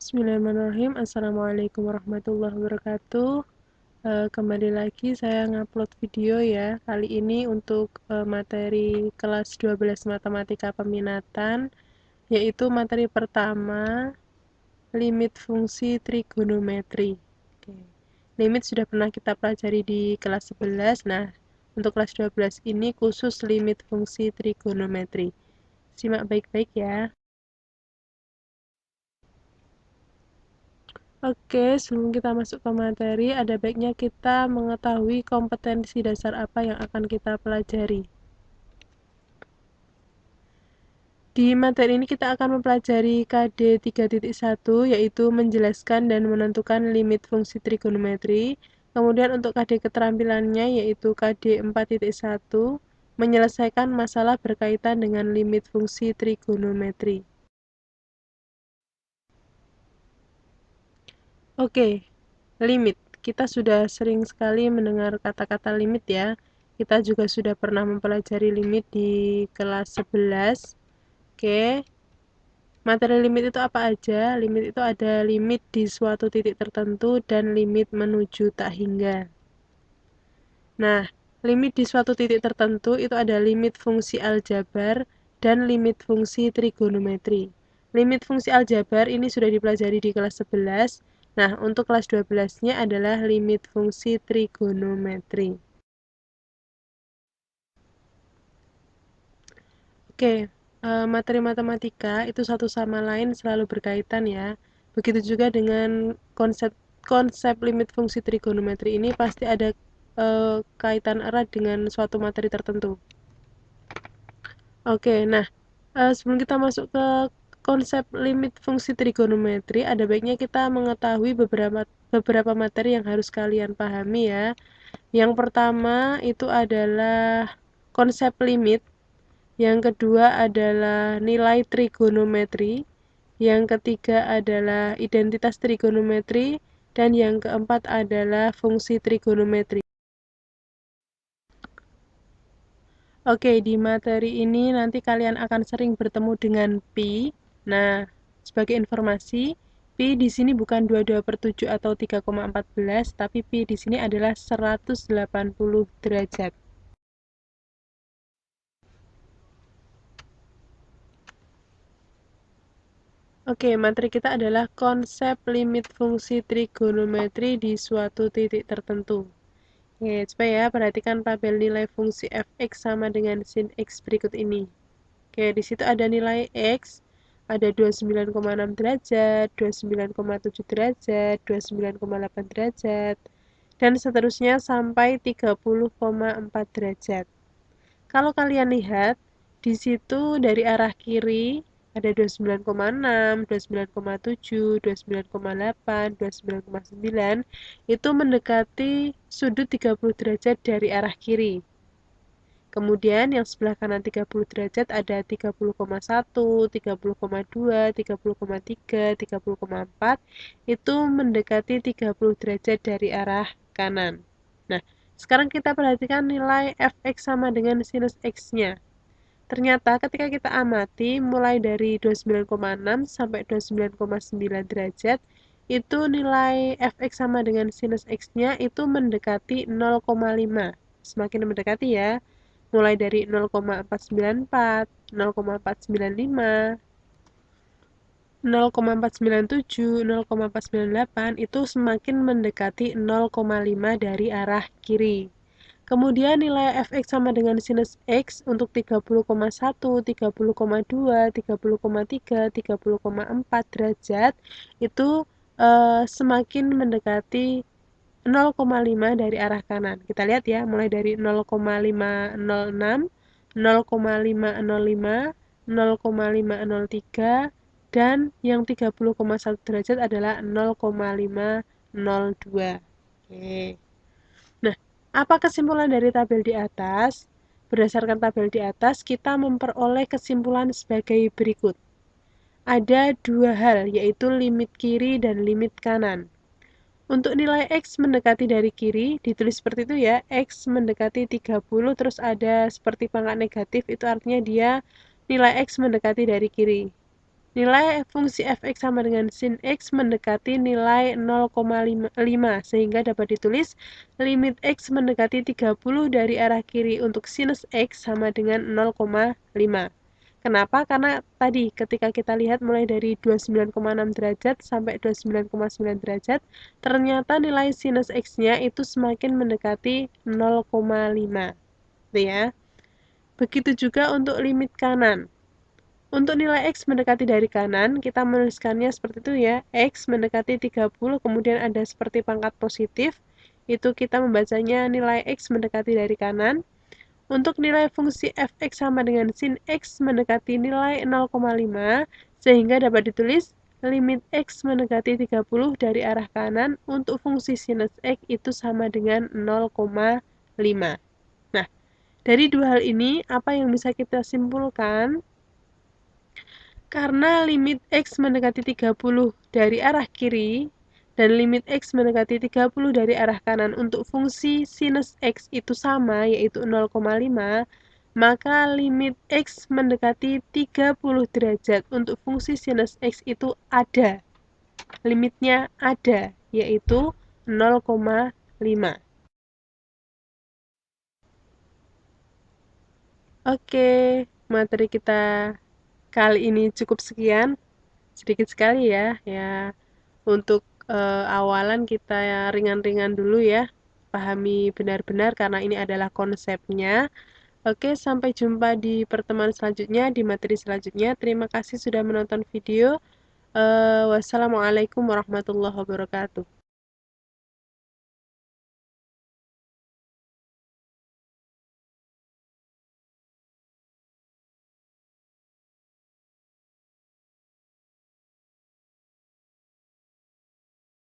Bismillahirrahmanirrahim. Assalamualaikum warahmatullahi wabarakatuh. Kembali lagi saya ngupload video ya. Kali ini untuk materi kelas 12 Matematika Peminatan, yaitu materi pertama, limit fungsi trigonometri. Oke. Limit sudah pernah kita pelajari di kelas 11. Nah, untuk kelas 12 ini khusus limit fungsi trigonometri. Simak baik-baik ya. Oke, sebelum kita masuk ke materi, ada baiknya kita mengetahui kompetensi dasar apa yang akan kita pelajari. Di materi ini kita akan mempelajari KD 3.1, yaitu menjelaskan dan menentukan limit fungsi trigonometri. Kemudian untuk KD keterampilannya, yaitu KD 4.1, menyelesaikan masalah berkaitan dengan limit fungsi trigonometri. Oke, limit. Kita sudah sering sekali mendengar kata-kata limit ya. Kita juga sudah pernah mempelajari limit di kelas 11. Oke. Materi limit itu apa aja? Limit itu ada limit di suatu titik tertentu dan limit menuju tak hingga. Nah, limit di suatu titik tertentu itu ada limit fungsi aljabar dan limit fungsi trigonometri. Limit fungsi aljabar ini sudah dipelajari di kelas 11. Nah, untuk kelas 12-nya adalah limit fungsi trigonometri. Oke, materi matematika itu satu sama lain selalu berkaitan ya. Begitu juga dengan konsep limit fungsi trigonometri ini pasti ada kaitan erat dengan suatu materi tertentu. Oke, nah sebelum kita masuk ke konsep limit fungsi trigonometri, ada baiknya kita mengetahui beberapa materi yang harus kalian pahami ya. Yang pertama itu adalah konsep limit, yang kedua adalah nilai trigonometri, yang ketiga adalah identitas trigonometri, dan yang keempat adalah fungsi trigonometri. Oke, di materi ini nanti kalian akan sering bertemu dengan pi. Nah, sebagai informasi, pi di sini bukan 22/7 atau 3,14, tapi pi di sini adalah 180 derajat. Oke, materi kita adalah konsep limit fungsi trigonometri di suatu titik tertentu. Oke, coba ya, perhatikan tabel nilai fungsi fx sama dengan sin x berikut ini. Oke, di situ ada nilai x, ada 29,6 derajat, 29,7 derajat, 29,8 derajat, dan seterusnya sampai 30,4 derajat. Kalau kalian lihat, di situ dari arah kiri ada 29,6, 29,7, 29,8, 29,9, itu mendekati sudut 30 derajat dari arah kiri. Kemudian yang sebelah kanan 30 derajat ada 30,1, 30,2, 30,3, 30,4, itu mendekati 30 derajat dari arah kanan. Nah, sekarang kita perhatikan nilai fx sama dengan sinus x-nya. Ternyata ketika kita amati mulai dari 29,6 sampai 29,9 derajat, itu nilai fx sama dengan sinus x-nya itu mendekati 0,5. Semakin mendekati ya, mulai dari 0,494, 0,495, 0,497, 0,498 itu semakin mendekati 0,5 dari arah kiri. Kemudian nilai fx sama dengan sinus x untuk 30,1, 30,2, 30,3, 30,4 derajat itu semakin mendekati 0,5 dari arah kanan. Kita lihat ya, mulai dari 0,506, 0,505, 0,503, dan yang 30,1 derajat adalah 0,502. Oke. Nah, apa kesimpulan dari tabel di atas? Berdasarkan tabel di atas, kita memperoleh kesimpulan sebagai berikut. Ada dua hal, yaitu limit kiri dan limit kanan. Untuk nilai X mendekati dari kiri, ditulis seperti itu ya, X mendekati 30, terus ada seperti pangkat negatif, itu artinya dia nilai X mendekati dari kiri. Nilai fungsi f(x) sama dengan sin x mendekati nilai 0,5 sehingga dapat ditulis limit x mendekati 30 dari arah kiri untuk sinus x sama dengan 0,5. Kenapa? Karena tadi ketika kita lihat mulai dari 29,6 derajat sampai 29,9 derajat, ternyata nilai sinus x-nya itu semakin mendekati 0,5. Gitu ya. Begitu juga untuk limit kanan. Untuk nilai X mendekati dari kanan, kita menuliskannya seperti itu ya. X mendekati 30, kemudian ada seperti pangkat positif. Itu kita membacanya nilai X mendekati dari kanan. Untuk nilai fungsi f(x) sama dengan sin X mendekati nilai 0,5, sehingga dapat ditulis limit X mendekati 30 dari arah kanan untuk fungsi sinus X itu sama dengan 0,5. Nah, dari dua hal ini, apa yang bisa kita simpulkan? Karena limit X mendekati 30 dari arah kiri dan limit X mendekati 30 dari arah kanan untuk fungsi sinus X itu sama, yaitu 0,5, maka limit X mendekati 30 derajat untuk fungsi sinus X itu ada. Limitnya ada, yaitu 0,5. Oke, materi kita kali ini cukup sekian, sedikit sekali ya. Untuk awalan kita ringan-ringan dulu ya, pahami benar-benar karena ini adalah konsepnya. Oke, sampai jumpa di pertemuan selanjutnya, di materi selanjutnya. Terima kasih sudah menonton video. Wassalamualaikum warahmatullahi wabarakatuh.